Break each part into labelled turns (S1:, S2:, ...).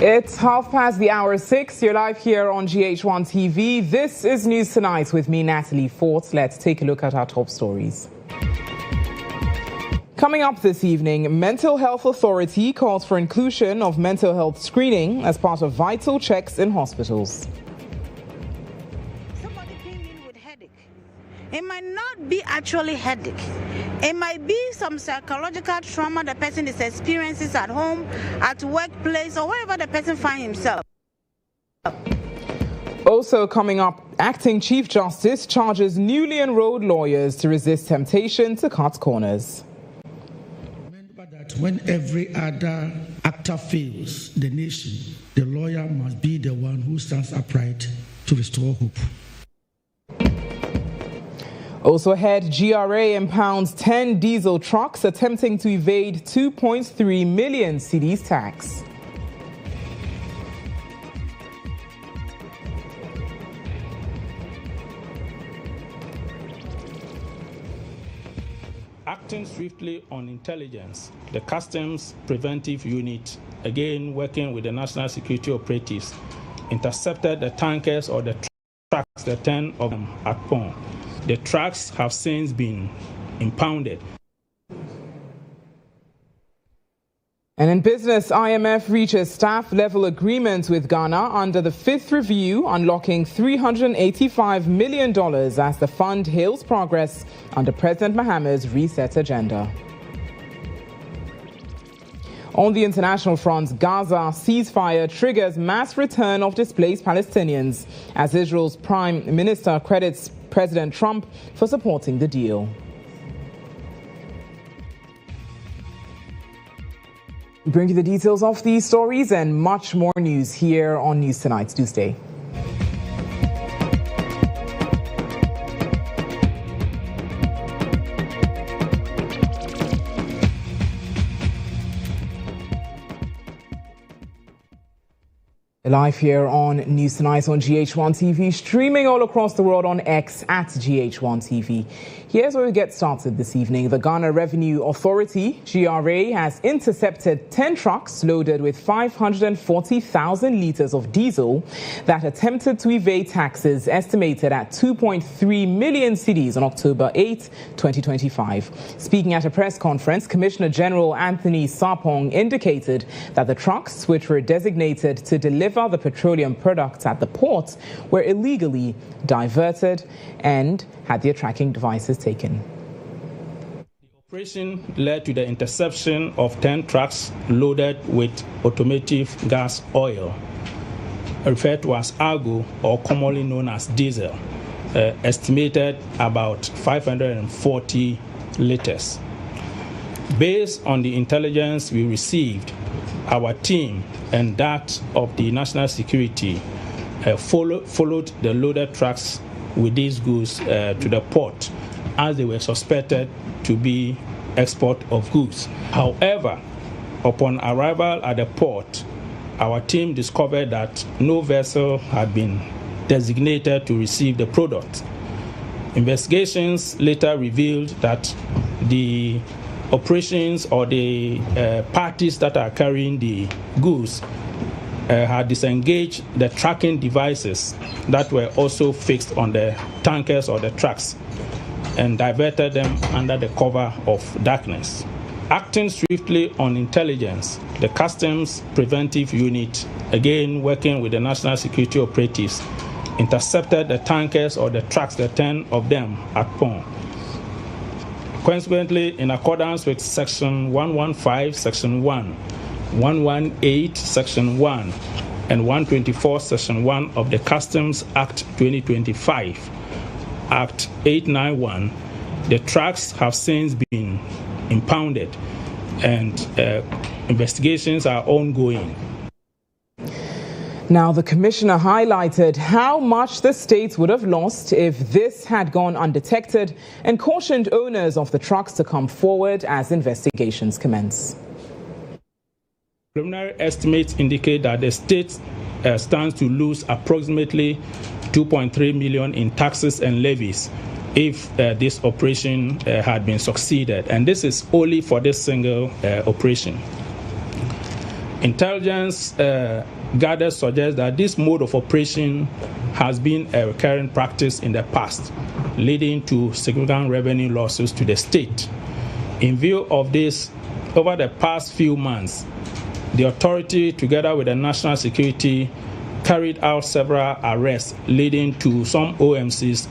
S1: It's 6:30. You're live here on GH1 TV. This is News Tonight with me, Natalie. Let's take a look at our top stories. Coming up this evening, Mental Health Authority calls for inclusion of mental health screening as part of vital checks in hospitals.
S2: Somebody came in with headache. It might not be actually headache. It might be some psychological trauma the person is experiencing at home, at workplace, or wherever the person finds himself.
S1: Also coming up, Acting Chief Justice charges newly enrolled lawyers to resist temptation to cut corners.
S3: Remember that when every other actor fails the nation, the lawyer must be the one who stands upright to restore hope.
S1: Also ahead, GRA impounds 10 diesel trucks attempting to evade 2.3 million cedis tax.
S4: Acting swiftly on intelligence, the Customs Preventive Unit, again working with the National Security Operatives, intercepted the tankers or the trucks, the 10 of them at Pong. The trucks have since been impounded.
S1: And in business, IMF reaches staff-level agreement with Ghana under the 5th review, unlocking $385 million as the fund hails progress under President Mahama's reset agenda. On the international front, Gaza ceasefire triggers mass return of displaced Palestinians as Israel's Prime Minister credits President Trump for supporting the deal. We bring you the details of these stories and much more news here on News Tonight. Do stay. Live here on News Tonight on GH1 TV, streaming all across the world on X at GH1 TV. Here's where we get started this evening. The Ghana Revenue Authority, GRA, has intercepted 10 trucks loaded with 540,000 litres of diesel that attempted to evade taxes estimated at 2.3 million cedis on October 8, 2025. Speaking at a press conference, Commissioner General Anthony Sarpong indicated that the trucks, which were designated to deliver the petroleum products at the port, were illegally diverted and had their tracking devices taken.
S4: The operation led to the interception of 10 trucks loaded with automotive gas oil, referred to as argo or commonly known as diesel, estimated about 540 litres. Based on the intelligence we received, our team and that of the National Security followed the loaded trucks with these goods to the port as they were suspected to be export of goods. However, upon arrival at the port, our team discovered that no vessel had been designated to receive the product. Investigations later revealed that the operations or the parties that are carrying the goods had disengaged the tracking devices that were also fixed on the tankers or the trucks and diverted them under the cover of darkness. Acting swiftly on intelligence, the Customs Preventive Unit, again working with the National Security Operatives, intercepted the tankers or the trucks, the 10 of them at Pong. Consequently, in accordance with Section 115, Section 1, 118, Section 1, and 124, Section 1 of the Customs Act 2025, Act 891, the trucks have since been impounded and investigations are ongoing.
S1: Now, the commissioner highlighted how much the state would have lost if this had gone undetected and cautioned owners of the trucks to come forward as investigations commence.
S4: Preliminary estimates indicate that the state stands to lose approximately 2.3 million in taxes and levies if this operation had been succeeded, and this is only for this single operation. Intelligence gathered suggests that this mode of operation has been a recurring practice in the past, leading to significant revenue losses to the state. In view of this, over the past few months, the authority, together with the national security, carried out several arrests, leading to some OMCs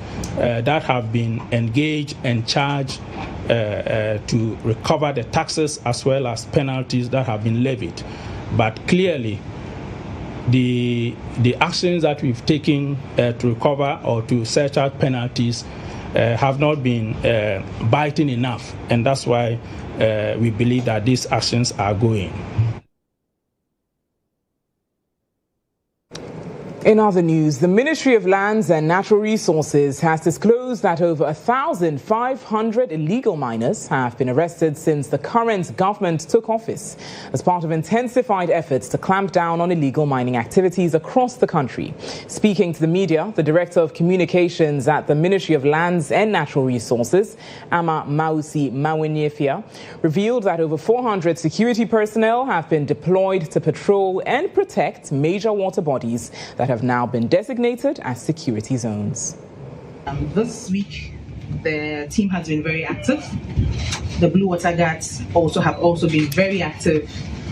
S4: that have been engaged and charged to recover the taxes as well as penalties that have been levied. But clearly, the actions that we've taken to recover or to search out penalties have not been biting enough, and that's why we believe that these actions are going.
S1: In other news, the Ministry of Lands and Natural Resources has disclosed that over 1,500 illegal miners have been arrested since the current government took office as part of intensified efforts to clamp down on illegal mining activities across the country. Speaking to the media, the Director of Communications at the Ministry of Lands and Natural Resources, Ama Mausi Mawenyefia, revealed that over 400 security personnel have been deployed to patrol and protect major water bodies that have now been designated as security zones.
S5: This week, the team has been very active. The Blue Water Guards have been very active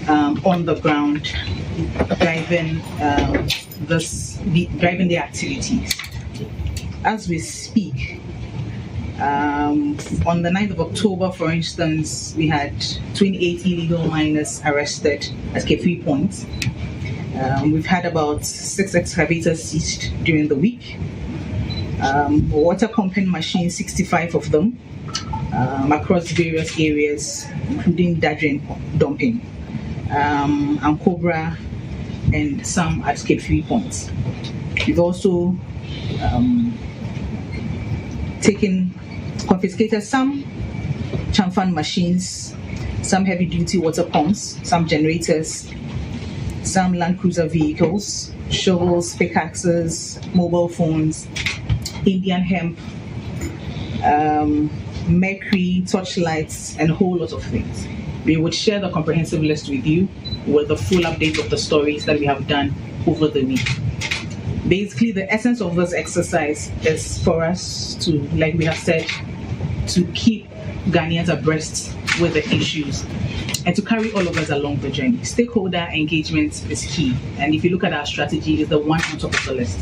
S5: on the ground, driving the activities. As we speak, on the 9th of October, for instance, we had 28 illegal miners arrested at K3 Point. We've had about 6 excavators seized during the week. Water pumping machines, 65 of them, across various areas, including Dadrin dumping, and Cobra, and some at K3 Points. We've also confiscated some chamfan machines, some heavy-duty water pumps, some generators, some Land Cruiser vehicles, shovels, pickaxes, mobile phones, Indian hemp, mercury, torchlights, and a whole lot of things. We would share the comprehensive list with you with the full update of the stories that we have done over the week. Basically, the essence of this exercise is for us to, like we have said, to keep Ghanaians abreast with the issues and to carry all of us along the journey. Stakeholder engagement is key, and if you look at our strategy, it's the one on top of the list.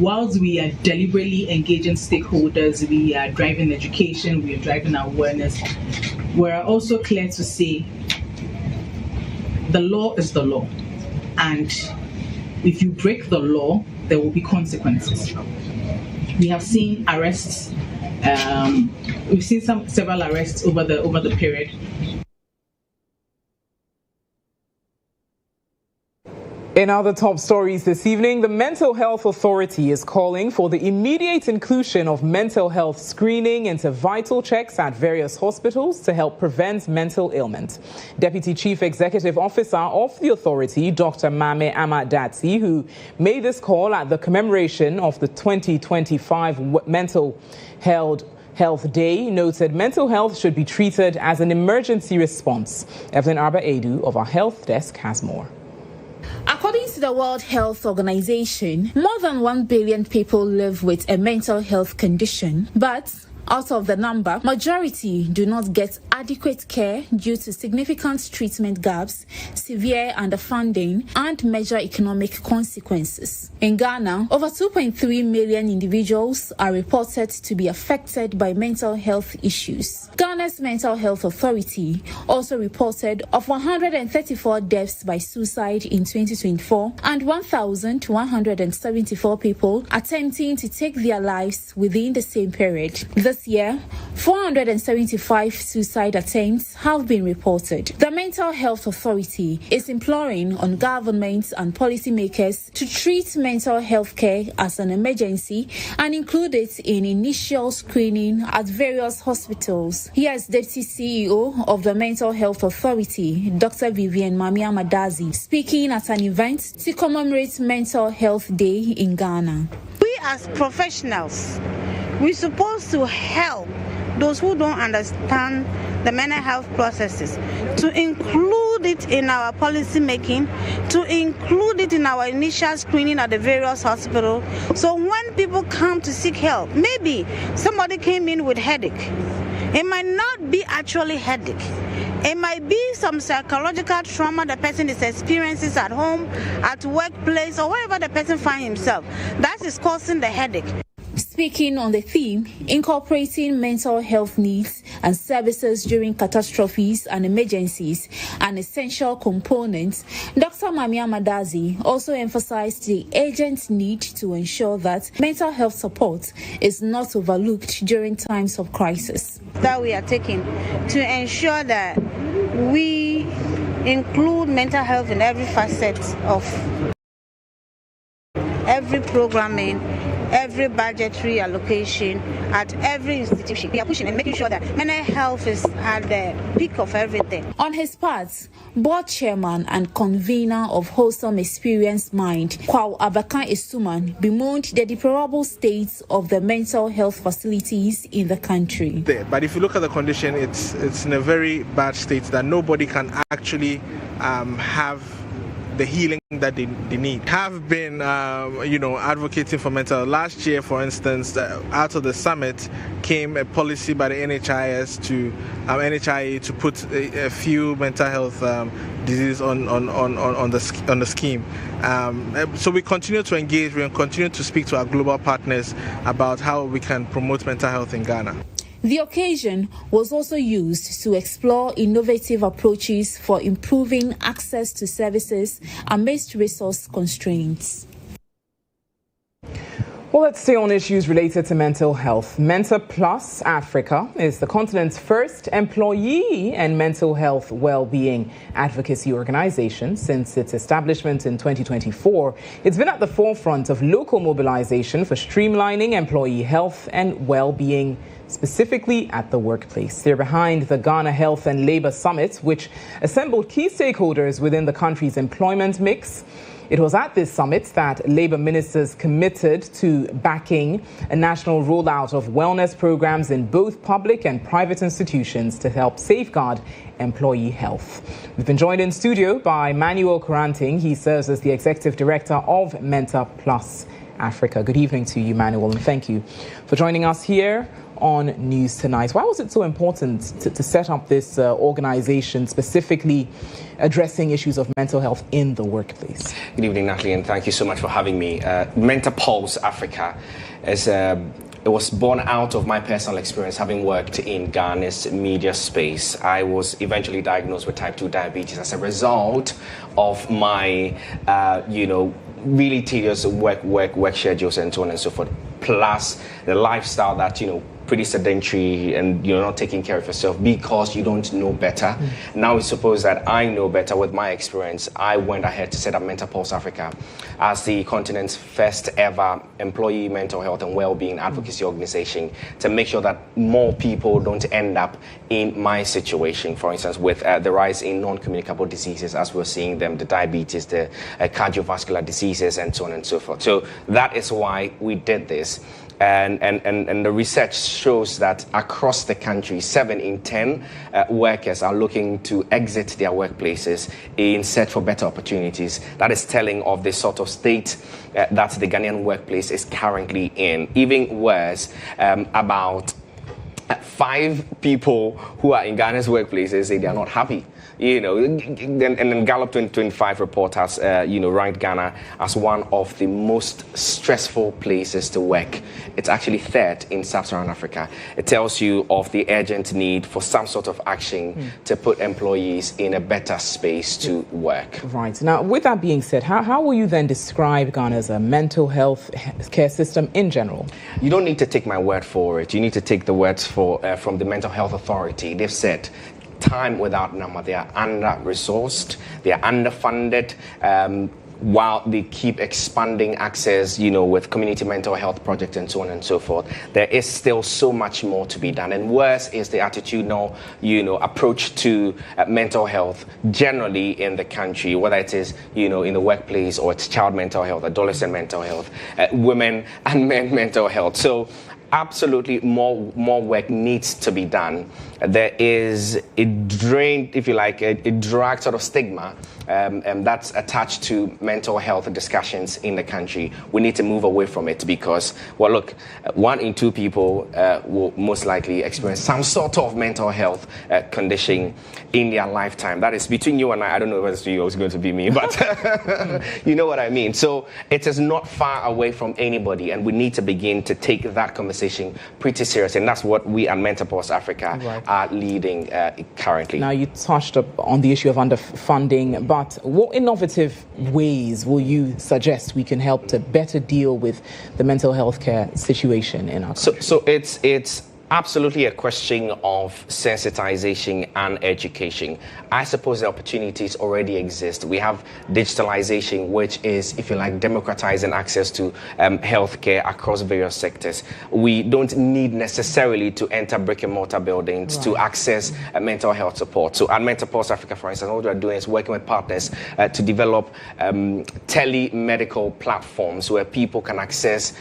S5: Whilst we are deliberately engaging stakeholders, we are driving education, we are driving awareness, we're also clear to say the law is the law, and if you break the law, there will be consequences. We have seen arrests. We've seen several arrests over the period.
S1: In other top stories this evening, the Mental Health Authority is calling for the immediate inclusion of mental health screening into vital checks at various hospitals to help prevent mental ailment. Deputy Chief Executive Officer of the authority, Dr. Mame Amadati, who made this call at the commemoration of the 2025 Mental Health Day, noted mental health should be treated as an emergency response. Evelyn Arba Edu of our Health Desk has more.
S6: According to the World Health Organization, more than 1 billion people live with a mental health condition, but out of the number, majority do not get adequate care due to significant treatment gaps, severe underfunding, and major economic consequences. In Ghana, over 2.3 million individuals are reported to be affected by mental health issues. Ghana's Mental Health Authority also reported of 134 deaths by suicide in 2024 and 1,174 people attempting to take their lives within the same period. This year, 475 suicide attempts have been reported. The Mental Health Authority is imploring on governments and policymakers to treat mental health care as an emergency and include it in initial screening at various hospitals. Here's Deputy CEO of the Mental Health Authority, Dr. Vivian Mami Amadazi, speaking at an event to commemorate Mental Health Day in Ghana.
S2: We as professionals, we're supposed to help those who don't understand the mental health processes to include it in our policy making, to include it in our initial screening at the various hospitals. So when people come to seek help, maybe somebody came in with headache. It might not be actually headache. It might be some psychological trauma the person is experiencing at home, at workplace, or wherever the person finds himself. That is causing the headache.
S6: Speaking on the theme, incorporating mental health needs and services during catastrophes and emergencies, an essential component, Dr. Mamia Madazi also emphasized the urgent need to ensure that mental health support is not overlooked during times of crisis.
S2: That we are taking to ensure that we include mental health in every facet of every programming, every budgetary allocation, at every institution. We are pushing and making sure that mental health is at the peak of everything.
S6: On his part, board chairman and convener of Wholesome Experience Mind, Kwao Abakan Esuman, bemoaned the deplorable state of the mental health facilities in the country.
S7: But if you look at the condition, it's in a very bad state that nobody can actually have the healing that they need. Have been, advocating for mental health. Last year, for instance, out of the summit came a policy by the NHIS to NHIA to put a few mental health diseases on the scheme. So we continue to engage. We continue to speak to our global partners about how we can promote mental health in Ghana.
S6: The occasion was also used to explore innovative approaches for improving access to services amidst resource constraints.
S1: Well, let's stay on issues related to mental health. Mentor Plus Africa is the continent's first employee and mental health well-being advocacy organization. Since its establishment in 2024, it's been at the forefront of local mobilization for streamlining employee health and well-being, specifically at the workplace. They're behind the Ghana Health and Labour Summit, which assembled key stakeholders within the country's employment mix. It was at this summit that Labour ministers committed to backing a national rollout of wellness programs in both public and private institutions to help safeguard employee health. We've been joined in studio by Manuel Kuranting. He serves as the Executive Director of Mentor Plus Africa. Good evening to you, Manuel, and thank you for joining us here on News Tonight. Why was it so important to set up this organization specifically addressing issues of mental health in the workplace?
S8: Good evening, Natalie, and thank you so much for having me. Mentor Plus Africa it was born out of my personal experience having worked in Ghana's media space. I was eventually diagnosed with type 2 diabetes as a result of my, really tedious work schedules and so on and so forth, plus the lifestyle that, pretty sedentary and you're not taking care of yourself because you don't know better. Now we suppose that I know better with my experience. I went ahead to set up Mentor Plus Africa as the continent's first ever employee mental health and well-being advocacy organization to make sure that more people don't end up in my situation, for instance, with the rise in non-communicable diseases as we're seeing them, the diabetes, the cardiovascular diseases, and so on and so forth. So that is why we did this. And the research shows that across the country, 7 in 10 workers are looking to exit their workplaces in search for better opportunities. That is telling of the sort of state that the Ghanaian workplace is currently in. Even worse, about 5 people who are in Ghana's workplaces say they are not happy. And then Gallup 2025 report has, ranked Ghana as one of the most stressful places to work. It's actually 3rd in Sub-Saharan Africa. It tells you of the urgent need for some sort of action to put employees in a better space to work.
S1: Right. Now, with that being said, how will you then describe Ghana's mental health care system in general?
S8: You don't need to take my word for it. You need to take the words from the Mental Health Authority. They've said, time without number, they are under-resourced, they are underfunded, while they keep expanding access, with community mental health projects and so on and so forth. There is still so much more to be done. And worse is the attitudinal, approach to mental health generally in the country, whether it is, in the workplace or it's child mental health, adolescent mental health, women and men mental health. So absolutely more work needs to be done. There is a drained, if you like, a drag sort of stigma that's attached to mental health discussions in the country. We need to move away from it because, well, look, 1 in 2 people will most likely experience some sort of mental health condition in their lifetime. That is between you and I don't know whether it's you or it's going to be me, but you know what I mean. So it is not far away from anybody, and we need to begin to take that conversation pretty serious, and that's what we at Mental Pulse Africa are leading currently.
S1: Now, you touched on the issue of underfunding, but what innovative ways will you suggest we can help to better deal with the mental health care situation in our country?
S8: So it's absolutely a question of sensitization and education. I suppose the opportunities already exist. We have digitalization, which is, if you like, democratizing access to healthcare across various sectors. We don't need necessarily to enter brick and mortar buildings to access mental health support. So at Mental Pulse Africa, for instance, what we're doing is working with partners to develop telemedical platforms where people can access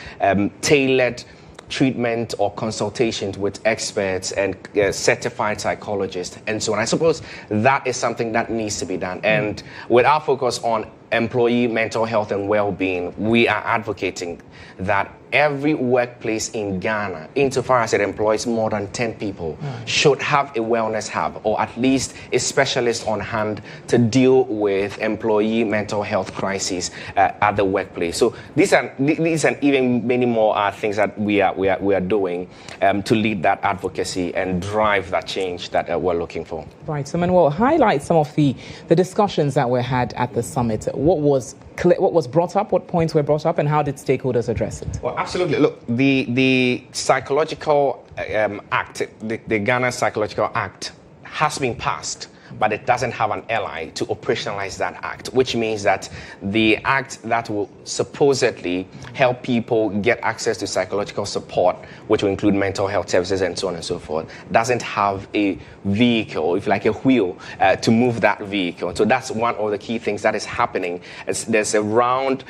S8: tailored treatment or consultations with experts and certified psychologists and so on. I suppose that is something that needs to be done. And with our focus on employee mental health and well-being, we are advocating that every workplace in Ghana, insofar as it employs more than 10 people, should have a wellness hub or at least a specialist on hand to deal with employee mental health crises at the workplace. So these and even many more things that we are doing to lead that advocacy and drive that change that we're looking for.
S1: Right. So, Manuel, highlight some of the discussions that were had at the summit. What was brought up? What points were brought up, and how did stakeholders address it?
S8: Well, absolutely. Look, the psychological act, the Ghana Psychological Act, has been passed, but it doesn't have an ally to operationalize that act, which means that the act that will supposedly help people get access to psychological support, which will include mental health services and so on and so forth, doesn't have a vehicle, if you like, a wheel to move that vehicle. So that's one of the key things that is happening. There's a round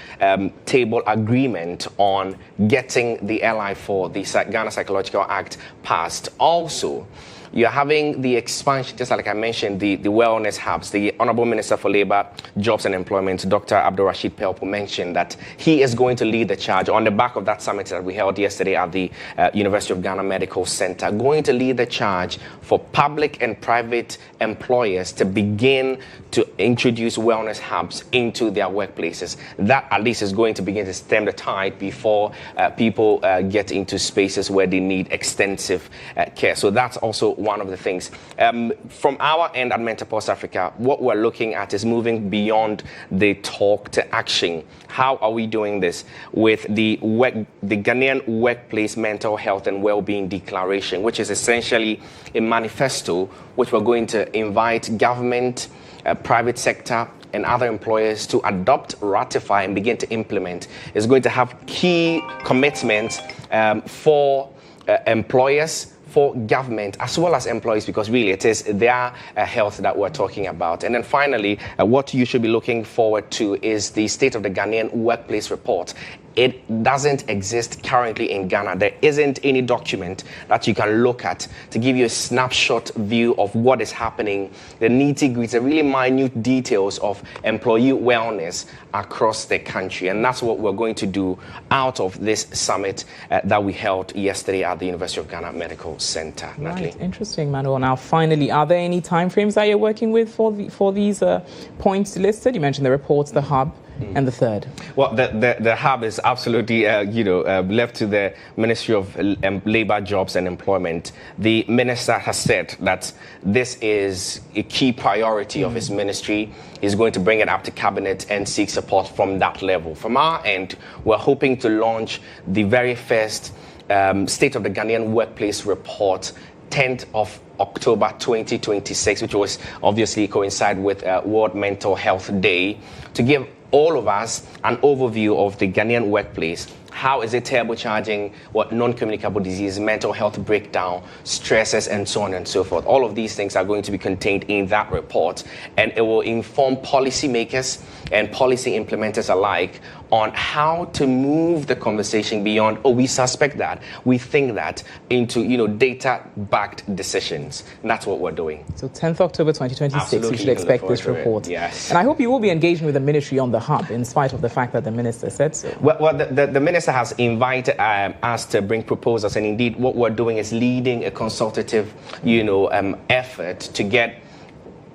S8: table agreement on getting the ally for the Ghana Psychological Act passed. Also, you're having the expansion, just like I mentioned, the wellness hubs. The Honorable Minister for Labour, Jobs and Employment, Dr. Abdul Rashid Pelpo, mentioned that he is going to lead the charge on the back of that summit that we held yesterday at the University of Ghana Medical Center, going to lead the charge for public and private employers to begin to introduce wellness hubs into their workplaces. That at least is going to begin to stem the tide before people get into spaces where they need extensive care. So that's also one of the things. From our end at Mental Pulse Africa, what we're looking at is moving beyond the talk to action. How are we doing this? With the Ghanaian Workplace Mental Health and Wellbeing Declaration, which is essentially a manifesto which we're going to invite government, private sector, and other employers to adopt, ratify, and begin to implement. Is going to have key commitments for employers, for government, as well as employees, because really it is their health that we're talking about. And then finally, what you should be looking forward to is the State of the Ghanaian Workplace Report. It doesn't exist currently in Ghana. There isn't any document that you can look at to give you a snapshot view of what is happening, the nitty-gritty, the really minute details of employee wellness across the country. And that's what we're going to do out of this summit that we held yesterday at the University of Ghana Medical Center. Natalie.
S1: Right, interesting, Manuel. Now, finally, are there any timeframes that you're working with for these points listed? You mentioned the reports, the hub, and the third. Well,
S8: the hub is absolutely, left to the Ministry of Labour, Jobs and Employment. The minister has said that this is a key priority of his ministry. He's going to bring it up to cabinet and seek support from that level. From our end, we're hoping to launch the very first State of the Ghanaian Workplace Report 10th of October 2026, which was obviously coincide with World Mental Health Day, to give all of us an overview of the Ghanaian workplace, how is it turbocharging what non-communicable disease, mental health breakdown, stresses, and so on and so forth. All of these things are going to be contained in that report, and it will inform policymakers and policy implementers alike on how to move the conversation beyond, oh, we suspect that, we think that, into, data-backed decisions. And that's what we're doing.
S1: So 10th October 2026,
S8: Absolutely,
S1: we should expect this report.
S8: Yes.
S1: And I hope you will be engaging with the ministry on the hub, in spite of the fact that the minister said so.
S8: Well, the minister has invited us to bring proposals, and indeed what we're doing is leading a consultative, effort to get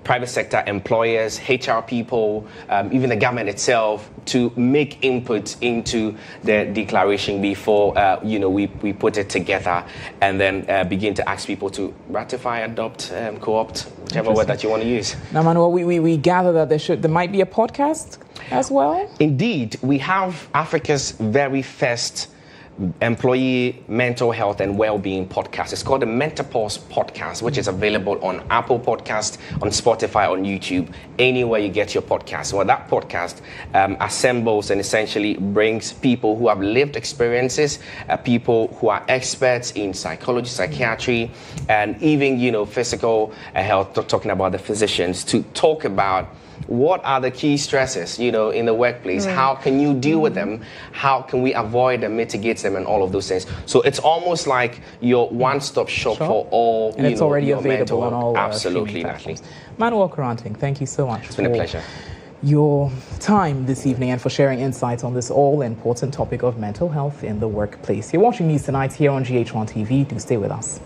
S8: private sector employers, HR people, even the government itself, to make input into the declaration before we put it together, and then begin to ask people to ratify, adopt, co-opt, whichever word that you want to use.
S1: Now, Manuel, we gather that there might be a podcast as well.
S8: Indeed, we have Africa's very first employee mental health and well-being podcast. It's called the Menopause Podcast, which is available on Apple Podcast, on Spotify, on YouTube, anywhere you get your podcast. Well, that podcast assembles and essentially brings people who have lived experiences, people who are experts in psychology, psychiatry, and even physical health, talking about the physicians, to talk about what are the key stresses, in the workplace? How can you deal with them? How can we avoid and mitigate them, and all of those things? So it's almost like your one-stop shop for all.
S1: And it's already available on all.
S8: Absolutely, Natalie.
S1: Manuel Karanting, thank you so much.
S8: It's been a pleasure.
S1: Your time this evening and for sharing insights on this all-important topic of mental health in the workplace. You're watching News Tonight here on GH1 TV. Do stay with us.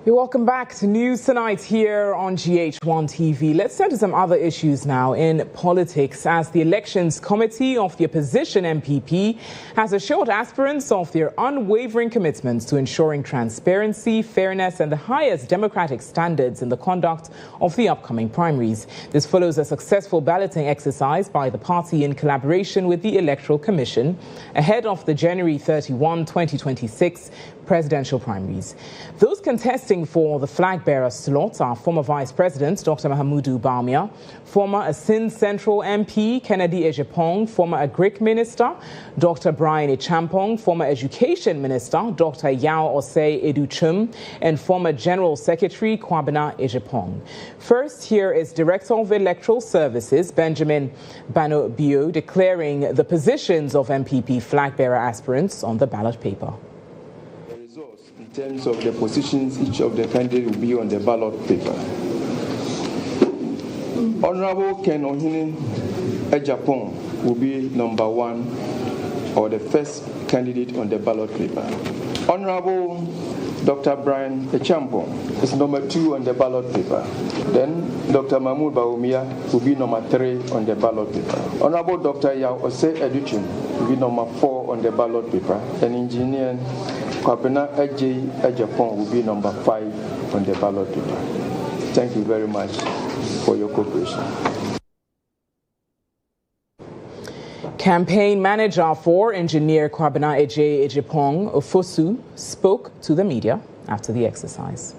S1: You're welcome back to News Tonight here on GH1 TV. Let's turn to some other issues now in politics, as the Elections Committee of the opposition MPP has assured aspirants of their unwavering commitments to ensuring transparency, fairness and the highest democratic standards in the conduct of the upcoming primaries. This follows a successful balloting exercise by the party in collaboration with the Electoral Commission ahead of the January 31, 2026 presidential primaries. Those contesting for the flag bearer slot are former Vice President Dr. Mahamudu Bawumia, former Asin Central MP Kennedy Ejapong, former Agric Minister Dr. Brian Echampong, former Education Minister Dr. Yao Osei Educhum, and former General Secretary Kwabena Ejapong. First, here is Director of Electoral Services Benjamin Bano Bio declaring the positions of MPP flag bearer aspirants on the ballot paper.
S9: In terms of the positions, each of the candidates will be on the ballot paper. Honorable Ken Ohene Ejapong will be number 1 or the first candidate on the ballot paper. Honorable Dr. Brian Echampong is number 2 on the ballot paper. Then Dr. Mahmoud Bawumia will be number 3 on the ballot paper. Honorable Dr. Yao Osei Educhum will be number 4 on the ballot paper. And Engineer Kwabena Ejapong will be number 5 on the ballot paper. Thank you very much for your cooperation.
S1: Campaign manager for engineer Kwabena Ejapong Ofosu spoke to the media after the exercise.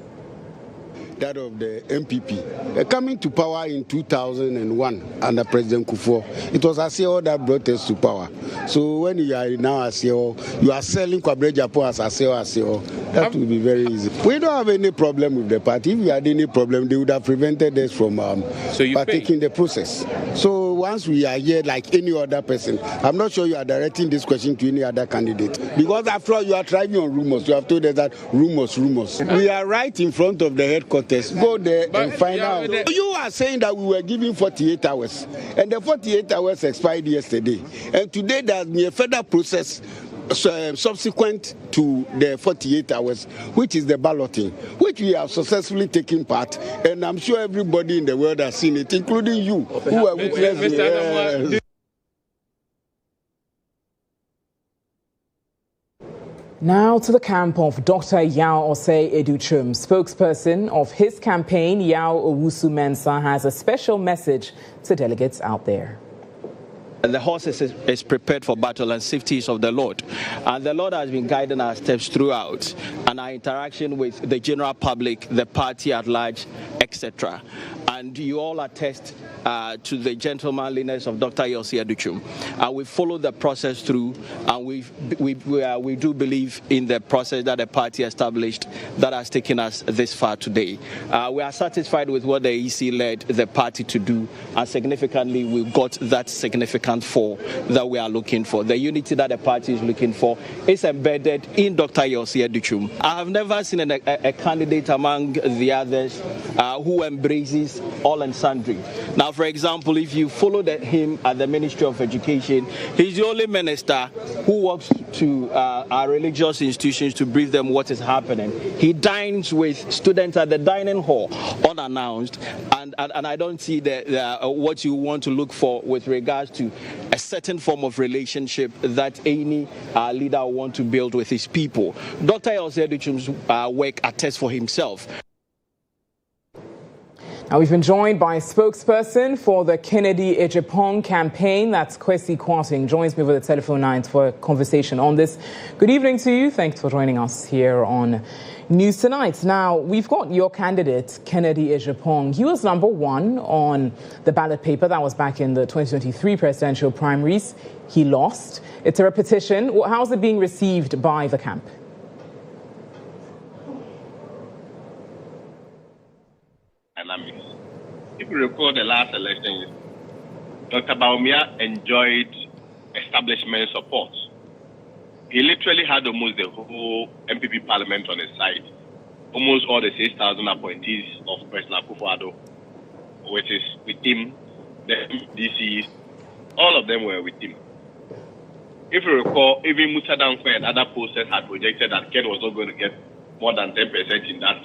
S10: That of the MPP. Coming to power in 2001 under President Kufuor, it was ASEO that brought us to power. So when you are now ASEO, you are selling Kwabena Ejapong as ASEO. That will be very easy. We don't have any problem with the party. If we had any problem, they would have prevented us from partaking the process. So once we are here like any other person, I'm not sure you are directing this question to any other candidate. Because after all, you are thriving on rumors. You have told us that rumors. We are right in front of the headquarters. Go there and find out. You are saying that we were given 48 hours, and the 48 hours expired yesterday. And today there's been a further process subsequent to the 48 hours, which is the balloting, which we have successfully taken part. And I'm sure everybody in the world has seen it, including you, who are witnessing.
S1: Now to the camp of Dr. Yao Osei Educhum. Spokesperson of his campaign, Yao Owusu Mensah, has a special message to delegates out there.
S11: The horse is prepared for battle, and safety is of the Lord. And the Lord has been guiding our steps throughout, and our interaction with the general public, the party at large, etc. And you all attest to the gentlemanliness of Dr. Osei Educhum. And we follow the process through, and we do believe in the process that the party established that has taken us this far today. We are satisfied with what the EC led the party to do, and significantly we got that significant for that we are looking for. The unity that the party is looking for is embedded in Dr. Osei Educhum. I have never seen a candidate among the others who embraces all and sundry. Now, for example, if you follow him at the Ministry of Education, he's the only minister who walks to our religious institutions to brief them what is happening. He dines with students at the dining hall unannounced, and I don't see what you want to look for with regards to a certain form of relationship that any leader want to build with his people. Dr. Osei Educhum's work attests for himself.
S1: Now, we've been joined by a spokesperson for the Kennedy Ejapong campaign. That's Kwesi Kwarteng. Joins me over the telephone lines for a conversation on this. Good evening to you. Thanks for joining us here on News Tonight. Now, we've got your candidate, Kennedy Ejapong. He was number 1 on the ballot paper. That was back in the 2023 presidential primaries. He lost. It's a repetition. How's it being received by the camp?
S12: If you recall the last election, Dr. Bawumia enjoyed establishment support. He literally had almost the whole MPP parliament on his side. Almost all the 6,000 appointees of President Akufo-Addo, which is with him, the MDCs, all of them were with him. If you recall, even Musa Dankwa and other posters had projected that Ken was not going to get more than 10% in that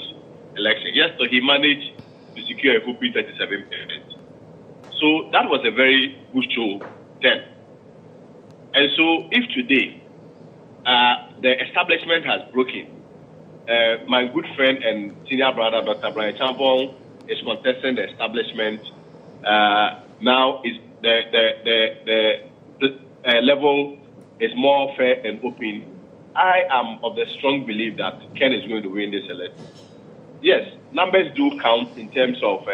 S12: election. Yes, so he managed to secure a whooping 37%. So that was a very good show then. And so if today the establishment has broken, my good friend and senior brother, Dr. Brian Champong, is contesting the establishment. Now is the level is more fair and open. I am of the strong belief that Ken is going to win this election. Yes, numbers do count in terms of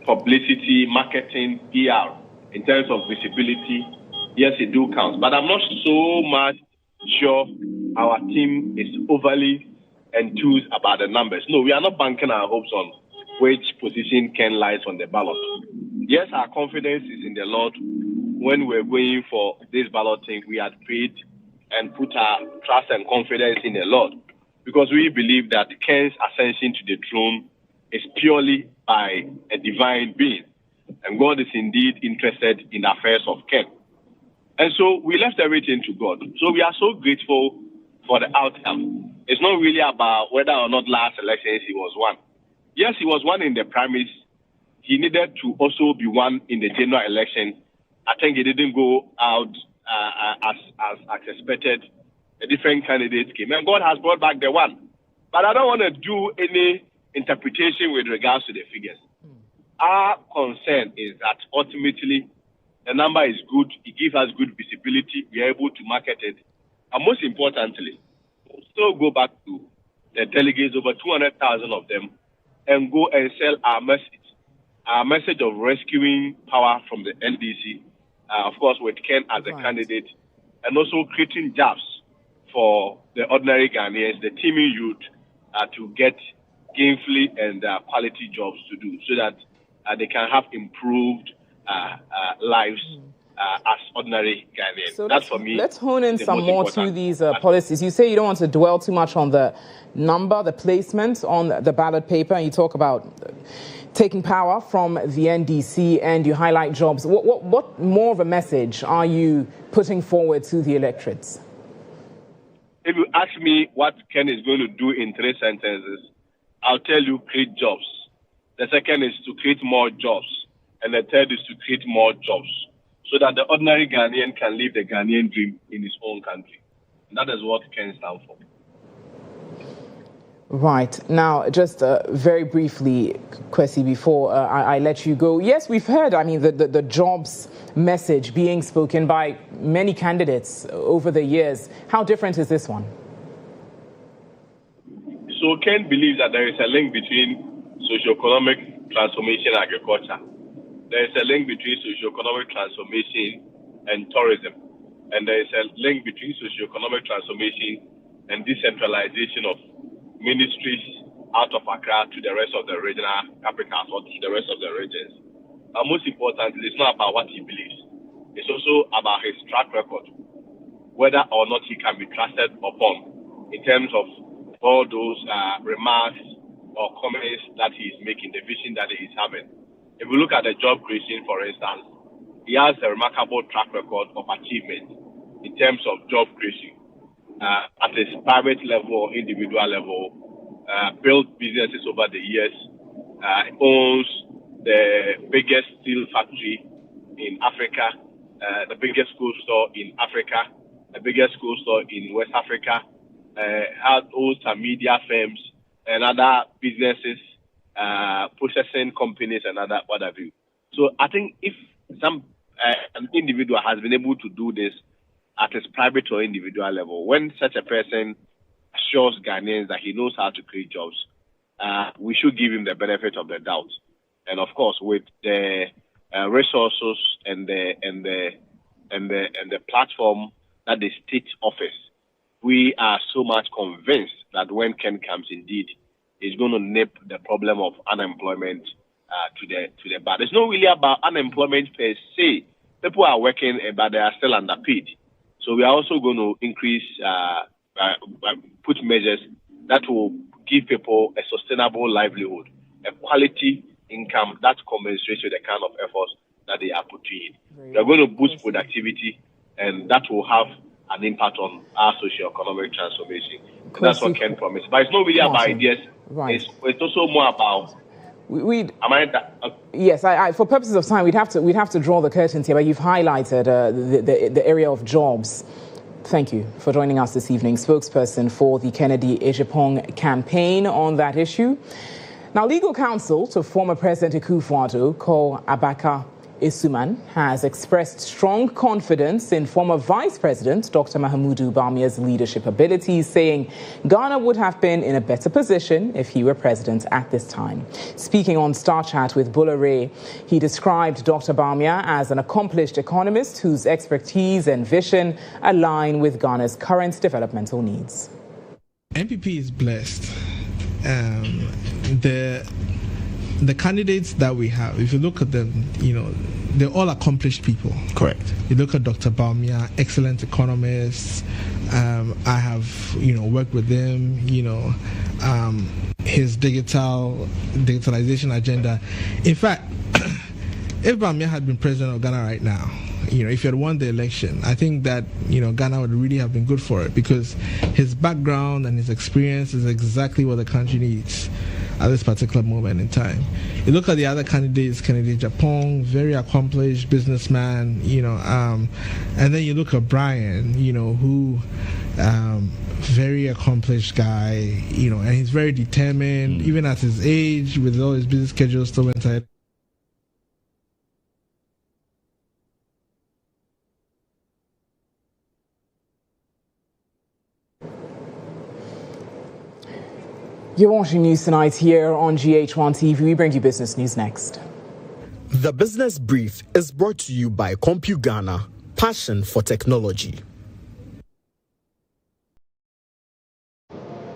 S12: publicity, marketing, PR, in terms of visibility. Yes, it do count. But I'm not so much sure our team is overly enthused about the numbers. No, we are not banking our hopes on which position Ken lies on the ballot. Yes, our confidence is in the Lord. When we're going for this balloting, we had prayed and put our trust and confidence in the Lord, because we believe that Ken's ascension to the throne is purely by a divine being, and God is indeed interested in the affairs of Ken. And so we left everything to God. So we are so grateful for the outcome. It's not really about whether or not last elections he was won. Yes, he was won in the primaries. He needed to also be won in the general election. I think he didn't go out as expected. A different candidate came, and God has brought back the one. But I don't want to do any interpretation with regards to the figures. Our concern is that ultimately the number is good. It gives us good visibility. We are able to market it. And most importantly, we'll still go back to the delegates, over 200,000 of them, and go and sell our message of rescuing power from the NDC, of course, with Ken as a candidate, and also creating jobs for the ordinary Ghanaians, the teeming youth, to get gainfully and quality jobs to do, so that they can have improved lives as ordinary Ghanaians.
S1: So
S12: that's for me.
S1: Let's hone in some more to these policies. You say you don't want to dwell too much on the number, the placement on the ballot paper, and you talk about taking power from the NDC, and you highlight jobs. What more of a message are you putting forward to the electorates?
S12: If you ask me what Ken is going to do in 3 sentences, I'll tell you create jobs. The second is to create more jobs. And the third is to create more jobs, so that the ordinary Ghanaian can live the Ghanaian dream in his own country. And that is what Ken stands for.
S1: Right. Now, just very briefly, Kwesi, before I let you go. Yes, we've heard, the jobs message being spoken by many candidates over the years. How different is this one?
S12: So Ken believes that there is a link between socio-economic transformation and agriculture. There is a link between socio-economic transformation and tourism. And there is a link between socio-economic transformation and decentralization of ministries out of Accra to the rest of the regional capitals or to the rest of the regions. And most importantly, it's not about what he believes. It's also about his track record, whether or not he can be trusted upon in terms of all those remarks or comments that he is making, the vision that he is having. If we look at the job creation, for instance, he has a remarkable track record of achievement in terms of job creation at his private level or individual level, built businesses over the years, owns the biggest steel factory in Africa, the biggest school store in Africa, the biggest school store in West Africa, owns some media firms and other businesses, processing companies and other what have you. So I think if an individual has been able to do this at his private or individual level, when such a person assures Ghanaians that he knows how to create jobs, we should give him the benefit of the doubt. And of course, with the resources and the platform that the state offers, we are so much convinced that when Ken comes, indeed, is going to nip the problem of unemployment to the bud. It's not really about unemployment per se. People are working, but they are still underpaid. So we are also going to increase, put measures that will give people a sustainable livelihood, a quality income that commensurates with the kind of efforts that they are putting in. We are going to boost productivity, and that will have an impact on our socio-economic transformation. That's what Ken promised. But it's not really about ideas.
S1: Right.
S12: It's also more about.
S1: Yes, for purposes of time, we'd have to draw the curtains here. But you've highlighted the area of jobs. Thank you for joining us this evening, spokesperson for the Kennedy Ejapong campaign on that issue. Now, legal counsel to former President Akufo-Addo, Ko Abaka Isuman, has expressed strong confidence in former Vice President Dr. Mahamudu Bawumia's leadership abilities, saying Ghana would have been in a better position if he were president at this time. Speaking on Star Chat with Bulla Ray, he described Dr. Bawumia as an accomplished economist whose expertise and vision align with Ghana's current developmental needs.
S13: MPP is blessed. The candidates that we have, if you look at them, they're all accomplished people.
S14: Correct.
S13: You look at Dr. Bawumia, excellent economist. I have, worked with him, his digitalization agenda. In fact, if Bawumia had been president of Ghana right now, if he had won the election, I think that, Ghana would really have been good for it, because his background and his experience is exactly what the country needs at this particular moment in time. You look at the other candidates, Kennedy Ejapong, very accomplished businessman, and then you look at Brian, who, very accomplished guy, and he's very determined, even at his age, with all his busy schedule, still inside.
S1: You're watching News Tonight here on GH1 TV. We bring you business news next.
S14: The Business Brief is brought to you by CompuGhana, passion for technology.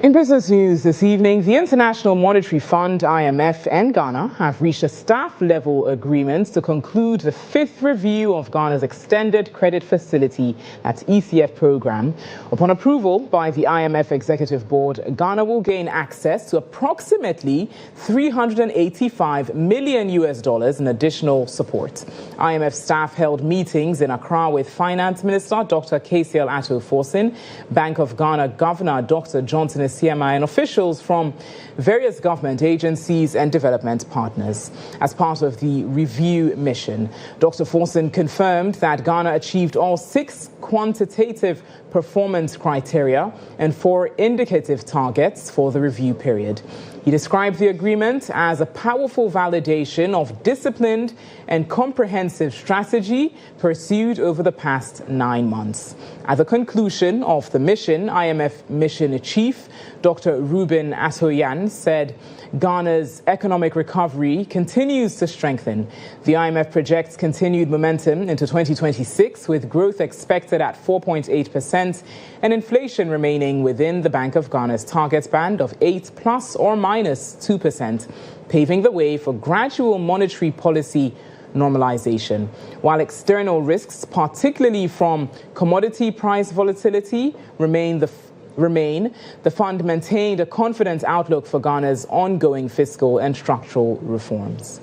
S1: In business news this evening, the International Monetary Fund, IMF, and Ghana have reached a staff-level agreement to conclude the fifth review of Ghana's Extended Credit Facility, that's ECF program. Upon approval by the IMF Executive Board, Ghana will gain access to approximately $385 million in additional support. IMF staff held meetings in Accra with Finance Minister Dr. KCL Atto-Forson, Bank of Ghana Governor Dr. Johnson CMI, and officials from various government agencies and development partners. As part of the review mission, Dr. Forson confirmed that Ghana achieved all 6 quantitative performance criteria and 4 indicative targets for the review period. He described the agreement as a powerful validation of disciplined and comprehensive strategy pursued over the past 9 months. At the conclusion of the mission, IMF Mission Chief Dr. Ruben Atoyan said Ghana's economic recovery continues to strengthen. The IMF projects continued momentum into 2026, with growth expected at 4.8% and inflation remaining within the Bank of Ghana's target band of 8 plus or minus 2%, paving the way for gradual monetary policy normalization. While external risks, particularly from commodity price volatility, remain, the fund maintained a confident outlook for Ghana's ongoing fiscal and structural reforms.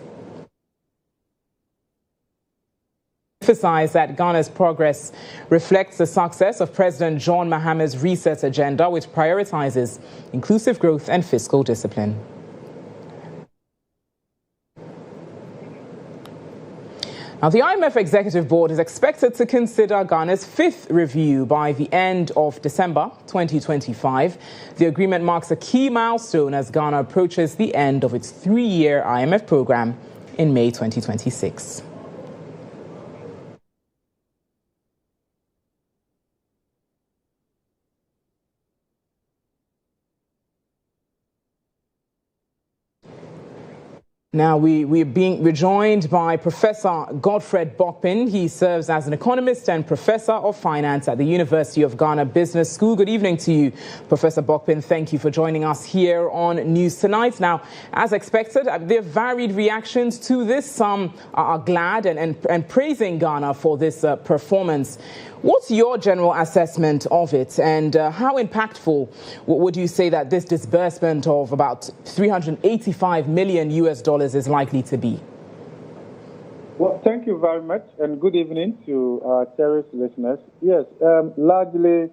S1: Emphasize that Ghana's progress reflects the success of President John Mahama's reset agenda, which prioritizes inclusive growth and fiscal discipline. Now, the IMF Executive Board is expected to consider Ghana's 5th review by the end of December 2025. The agreement marks a key milestone as Ghana approaches the end of its 3-year IMF program in May 2026. Now, we're joined by Professor Godfred Bokpin. He serves as an economist and professor of finance at the University of Ghana Business School. Good evening to you, Professor Bokpin. Thank you for joining us here on News Tonight. Now, as expected, there are varied reactions to this. Some are glad and praising Ghana for this performance. What's your general assessment of it, and how impactful would you say that this disbursement of about $385 million is likely to be?
S15: Well, thank you very much, and good evening to our cherished listeners. Yes, largely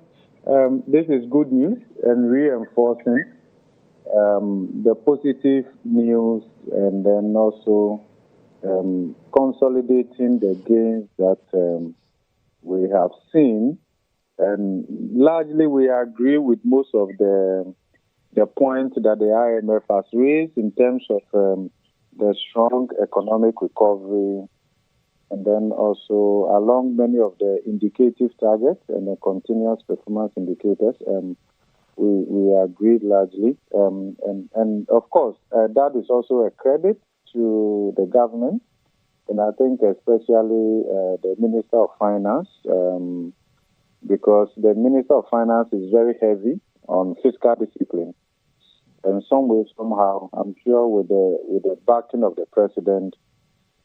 S15: This is good news and reinforcing the positive news, and then also consolidating the gains that we have seen. And largely we agree with most of the points that the IMF has raised in terms of the strong economic recovery, and then also along many of the indicative targets and the continuous performance indicators. We agreed largely. And of course, that is also a credit to the government, and I think especially the Minister of Finance, because the Minister of Finance is very heavy on fiscal discipline. In some way, somehow, I'm sure with the backing of the President,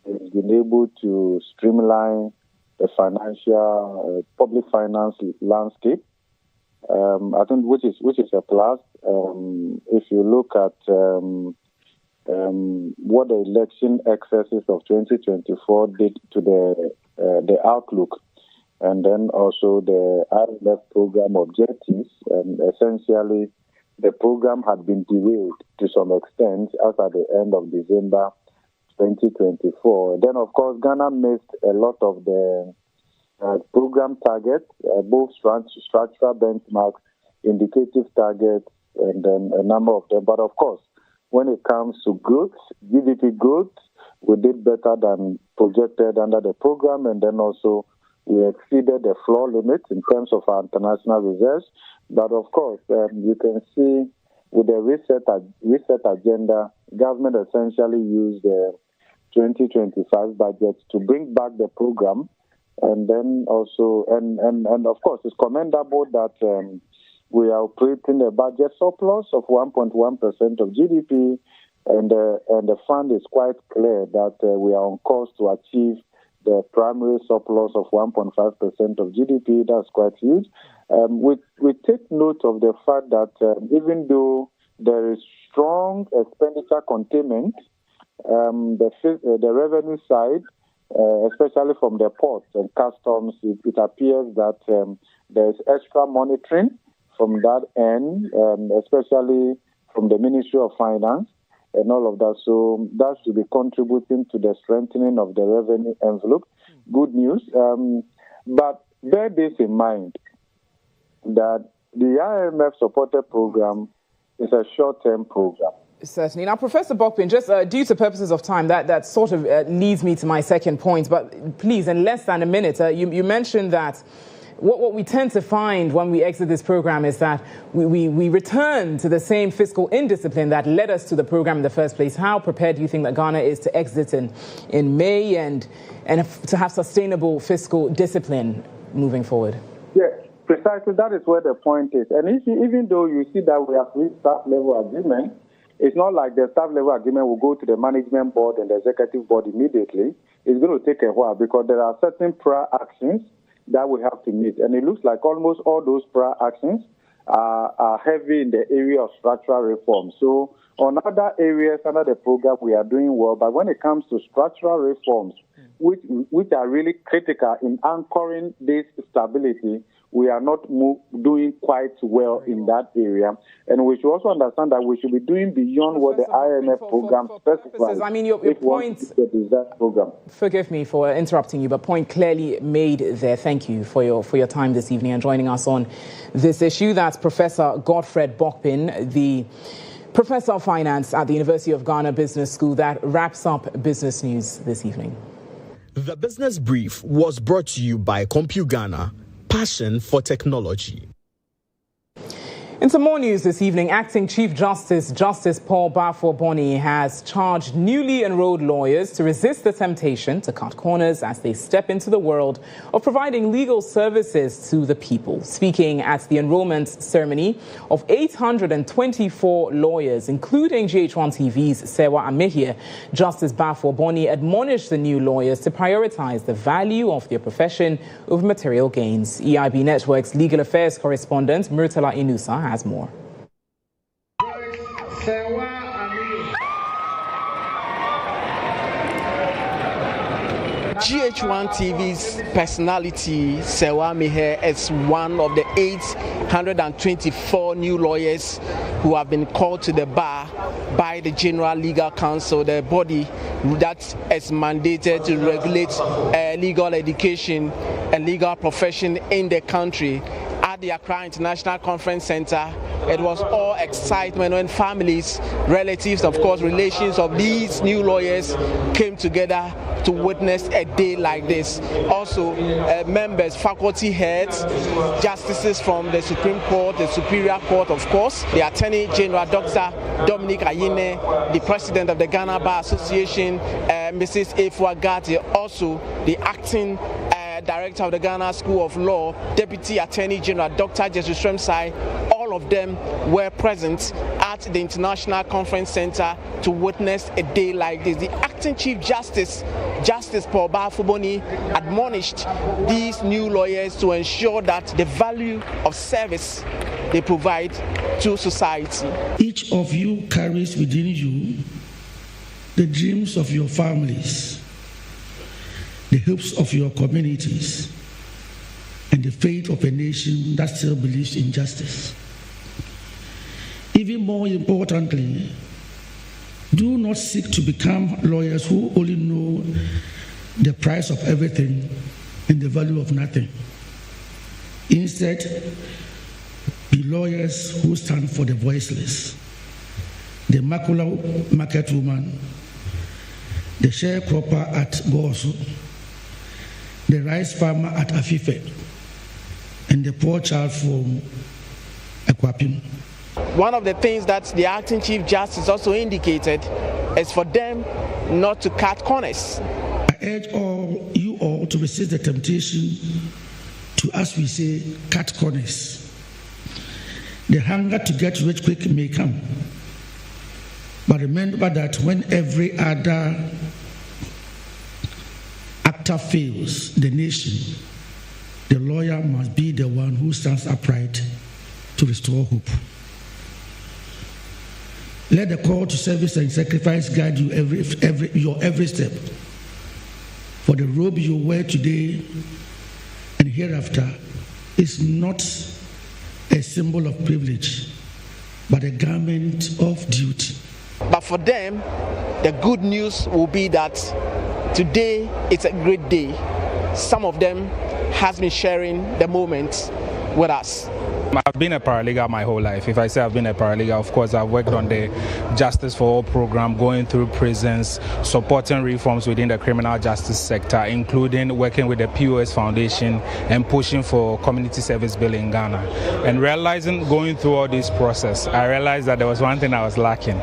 S15: he's been able to streamline the financial, public finance landscape. I think which is a plus. If you look at what the election excesses of 2024 did to the outlook, and then also the IMF program objectives, essentially the program had been derailed to some extent as at the end of December 2024. Then, of course, Ghana missed a lot of the program targets, both structural benchmarks, indicative targets, and then a number of them. But of course, when it comes to growth, GDP growth, we did better than projected under the program, and then also we exceeded the floor limit in terms of our international reserves. But of course, you can see with the reset agenda, government essentially used the 2025 budget to bring back the program. And then also, and of course, it's commendable that we are operating a budget surplus of 1.1% of GDP, and the fund is quite clear that we are on course to achieve the primary surplus of 1.5% of GDP. That's quite huge. We take note of the fact that even though there is strong expenditure containment, the revenue side, especially from the ports and customs, it appears that there's extra monitoring from that end, especially from the Ministry of Finance and all of that. So that should be contributing to the strengthening of the revenue envelope. Good news. But bear this in mind, that the IMF-supported program is a short-term program.
S1: Certainly. Now, Professor Bokpin, just due to purposes of time, that sort of leads me to my second point. But please, in less than a minute, you mentioned that what we tend to find when we exit this program is that we return to the same fiscal indiscipline that led us to the program in the first place. How prepared do you think that Ghana is to exit in May and to have sustainable fiscal discipline moving forward?
S15: Yes, precisely. That is where the point is. And even though you see that we have reached staff level agreement, it's not like the staff level agreement will go to the management board and the executive board immediately. It's going to take a while because there are certain prior actions that we have to meet. And it looks like almost all those prior actions are heavy in the area of structural reform. So on other areas under the program, we are doing well. But when it comes to structural reforms, which are really critical in anchoring this stability, we are not doing quite well in that area. And we should also understand that we should be doing beyond what the IMF program specifies.
S1: I mean, your point,
S15: program.
S1: Forgive me for interrupting you, but point clearly made there. Thank you for your time this evening and joining us on this issue. That's Professor Godfred Bokpin, the Professor of Finance at the University of Ghana Business School. That wraps up Business News this evening.
S14: The Business Brief was brought to you by CompuGhana. Passion for technology.
S1: In some more news this evening, Acting Chief Justice Paul Baffour-Bonney has charged newly enrolled lawyers to resist the temptation to cut corners as they step into the world of providing legal services to the people. Speaking at the enrollment ceremony of 824 lawyers, including GHOne TV's Sewa Amehia, Justice Baffour-Bonney admonished the new lawyers to prioritize the value of their profession over material gains. EIB Network's legal affairs correspondent Murtala Inusa has more.
S16: GH1 TV's personality, Sewami here, is one of the 824 new lawyers who have been called to the bar by the General Legal Council, the body that is mandated to regulate legal education and legal profession in the country. At the Accra International Conference Center, it was all excitement when families, relatives, of course, relations of these new lawyers came together to witness a day like this. Also, members, faculty heads, justices from the Supreme Court, the Superior Court, of course, the Attorney General, Dr. Dominic Ayine, the President of the Ghana Bar Association, Mrs. Efua Gatti, also the acting Director of the Ghana School of Law, Deputy Attorney General Dr. Jesus Shremsai, all of them were present at the International Conference Center to witness a day like this. The acting Chief Justice, Justice Paul Bafuboni, admonished these new lawyers to ensure that the value of service they provide to society.
S3: Each of you carries within you the dreams of your families, the hopes of your communities, and the faith of a nation that still believes in justice. Even more importantly, do not seek to become lawyers who only know the price of everything and the value of nothing. Instead, be lawyers who stand for the voiceless, the macula market woman, the sharecropper at Goso, the rice farmer at Afife, and the poor child from Ekwapim.
S16: One of the things that the acting Chief Justice also indicated is for them not to cut corners.
S3: I urge you all to resist the temptation to, as we say, cut corners. The hunger to get rich quick may come, but remember that when every other actor fails the nation, the lawyer must be the one who stands upright to restore hope. Let the call to service and sacrifice guide you your every step. For the robe you wear today and hereafter is not a symbol of privilege, but a garment of duty.
S16: But for them, the good news will be that today it's a great day. Some of them has been sharing the moment with us.
S4: I've been a paralegal my whole life. If I say I've been a paralegal, of course, I've worked on the Justice for All program, going through prisons, supporting reforms within the criminal justice sector, including working with the POS Foundation and pushing for community service bill in Ghana. And realizing, going through all this process, I realized that there was one thing I was lacking,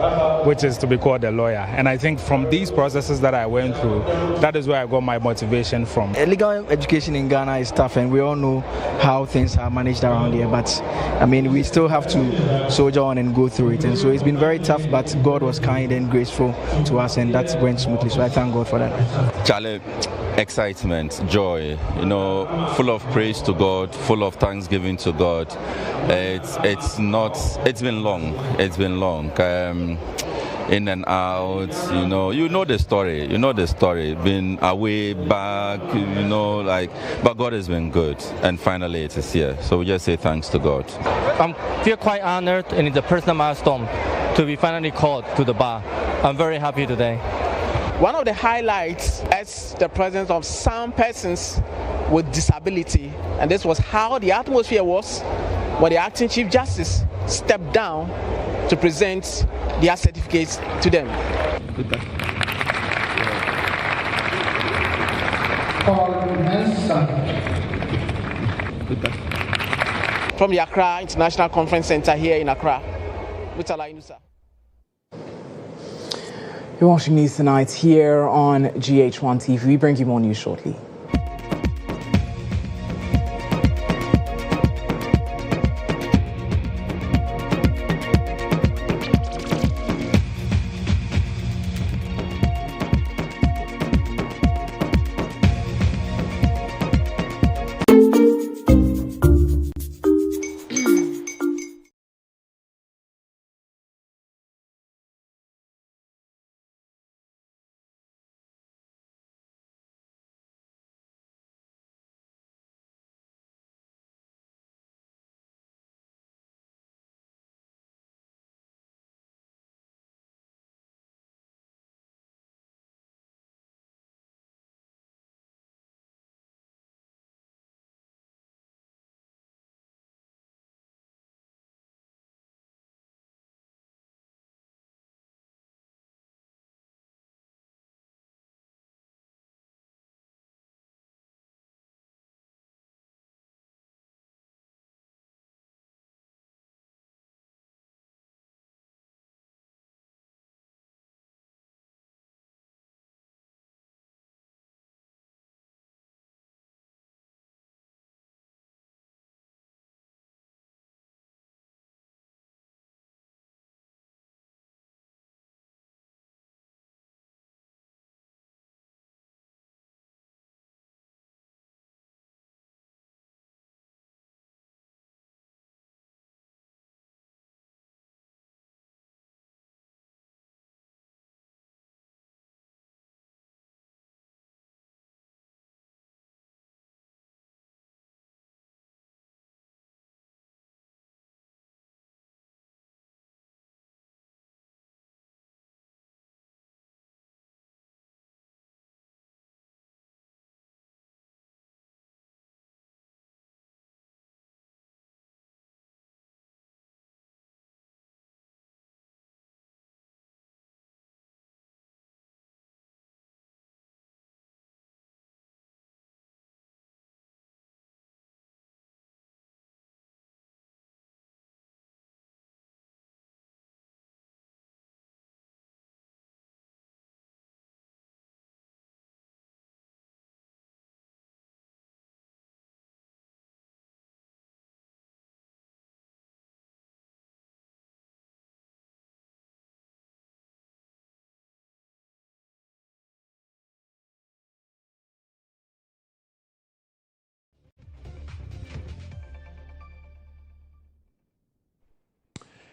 S4: which is to be called a lawyer. And I think from these processes that I went through, that is where I got my motivation from.
S17: Legal education in Ghana is tough, and we all know how things are managed around here, but I mean, we still have to soldier on and go through it. And so it's been very tough, but God was kind and graceful to us, and that went smoothly. So I thank God for that.
S18: Charlie, excitement, joy, full of praise to God, full of thanksgiving to God. It's been long. It's been long. In and out, you know the story. Been away, back, but God has been good, and finally it is here. So we just say thanks to God.
S19: I feel quite honored, and it's a personal milestone to be finally called to the bar. I'm very happy today.
S16: One of the highlights is the presence of some persons with disability, and this was how the atmosphere was when the acting Chief Justice stepped down to present their certificates to them. From the Accra International Conference Center here in Accra, Natalie.
S1: You're watching News Tonight here on GH1 TV. We bring you more news shortly.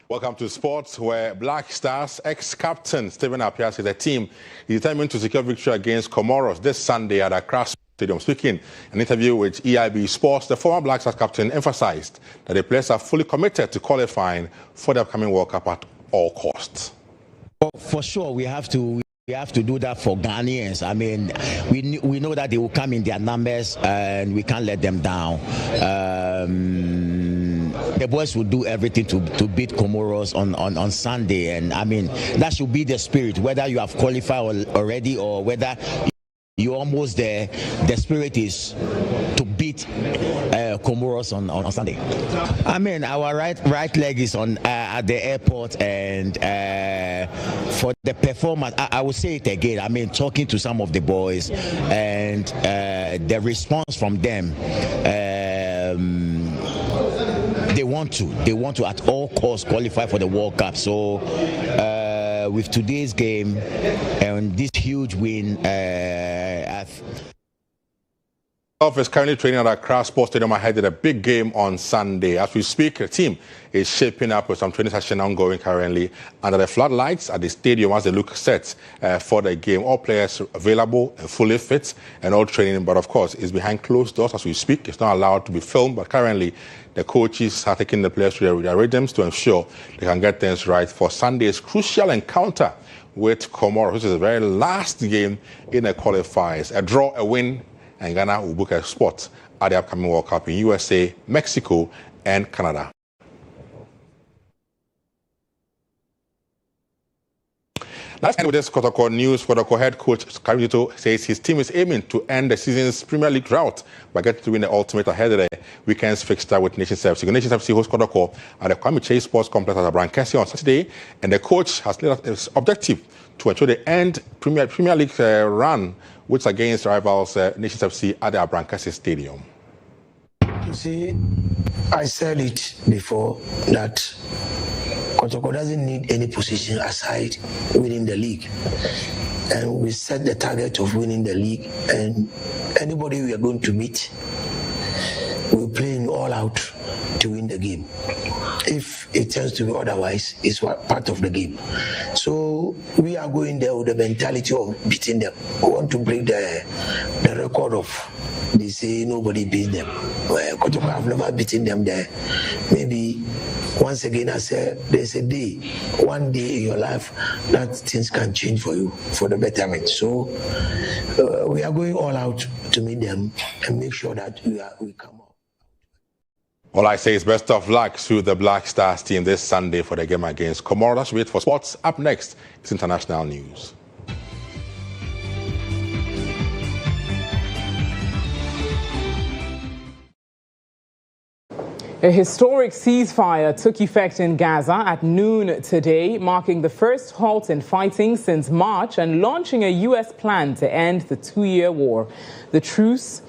S20: Welcome to sports, where Black Stars ex-captain Stephen Appiah says the team is determined to secure victory against Comoros this Sunday at Accra Stadium. Speaking in an interview with EIB Sports, the former Black Stars captain emphasized that the players are fully committed to qualifying for the upcoming World Cup at all costs.
S21: For sure, we have to do that for Ghanaians. I mean, we know that they will come in their numbers, and we can't let them down. The boys will do everything to beat Comoros on Sunday, and I mean that should be the spirit. Whether you have qualified already or whether you're almost there, the spirit is to beat Comoros on Sunday. I mean, our right leg is on at the airport, and for the performance, I will say it again. I mean, talking to some of the boys and the response from them. They want to at all costs qualify for the World Cup. So with today's game and this huge win,
S20: is currently training at Accra Sports Stadium ahead of a big game on Sunday. As we speak, the team is shaping up with some training session ongoing currently under the floodlights at the stadium as they look set for the game. All players available and fully fit, and all training, but of course, is behind closed doors as we speak. It's not allowed to be filmed, but currently the coaches are taking the players to their rhythms to ensure they can get things right for Sunday's crucial encounter with Comoros, which is the very last game in the qualifiers. A draw, a win, and Ghana will book a spot at the upcoming World Cup in USA, Mexico, and Canada. Let's end with this Kotoko news. Kotoko head coach Karito says his team is aiming to end the season's Premier League drought by getting to win the ultimate ahead of the weekend's fixture with Nations FC. Nations FC hosts Kotoko at the Kwame Chase Sports Complex at Abrankesi on Saturday, and the coach has laid out his objective to ensure they end Premier League run, which is against rivals Nations FC at the Abrankesi Stadium.
S22: You see, I said it before that Kotoko doesn't need any position aside winning the league. And we set the target of winning the league, and anybody we are going to meet, we're playing all out to win the game. If it turns to be otherwise, it's part of the game. So we are going there with the mentality of beating them. We want to break the record of, they say nobody beats them. Kotoko, I've never beaten them there. Maybe once again, I said, there's a day, one day in your life that things can change for you, for the betterment. So we are going all out to meet them and make sure that we come up.
S20: All I say is best of luck to the Black Stars team this Sunday for the game against Comoros. That's it for sports. Up next is international news.
S1: A historic ceasefire took effect in Gaza at noon today, marking the first halt in fighting since March and launching a U.S. plan to end the two-year war. The truce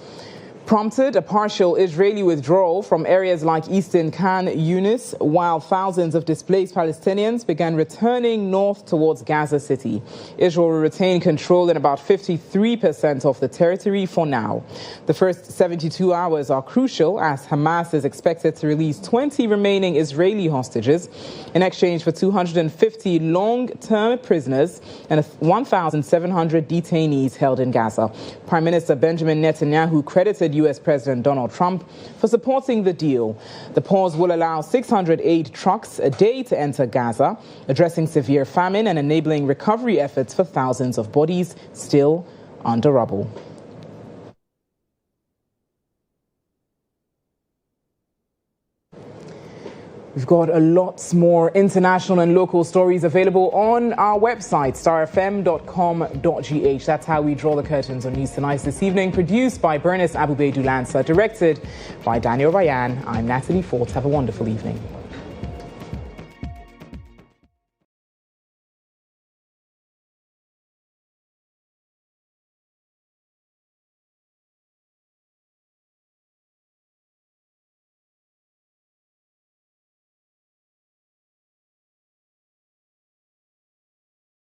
S1: prompted a partial Israeli withdrawal from areas like eastern Khan Yunis, while thousands of displaced Palestinians began returning north towards Gaza City. Israel will retain control in about 53% of the territory for now. The first 72 hours are crucial as Hamas is expected to release 20 remaining Israeli hostages in exchange for 250 long-term prisoners and 1,700 detainees held in Gaza. Prime Minister Benjamin Netanyahu credited U.S. President Donald Trump for supporting the deal. The pause will allow 608 trucks a day to enter Gaza, addressing severe famine and enabling recovery efforts for thousands of bodies still under rubble. We've got a lot more international and local stories available on our website, starfm.com.gh. That's how we draw the curtains on News Tonight this evening. Produced by Bernice Abubedu Lancer, directed by Daniel Ryan. I'm Natalie Fort. Have a wonderful evening.